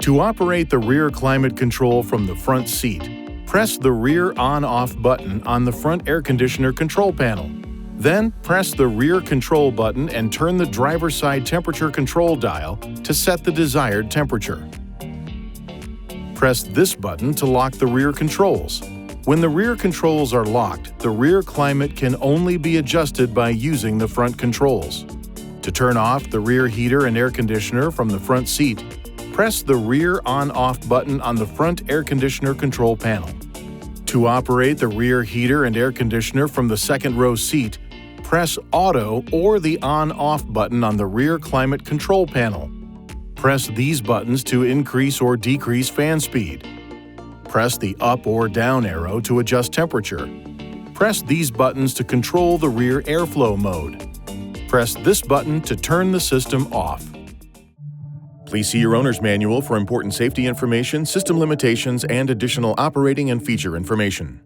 To operate the rear climate control from the front seat, press the rear on-off button on the front air conditioner control panel. Then press the rear control button and turn the driver's side temperature control dial to set the desired temperature. Press this button to lock the rear controls. When the rear controls are locked, the rear climate can only be adjusted by using the front controls. To turn off the rear heater and air conditioner from the front seat, press the rear on-off button on the front air conditioner control panel. To operate the rear heater and air conditioner from the second row seat, press Auto or the on-off button on the rear climate control panel. Press these buttons to increase or decrease fan speed. Press the up or down arrow to adjust temperature. Press these buttons to control the rear airflow mode. Press this button to turn the system off. Please see your owner's manual for important safety information, system limitations, and additional operating and feature information.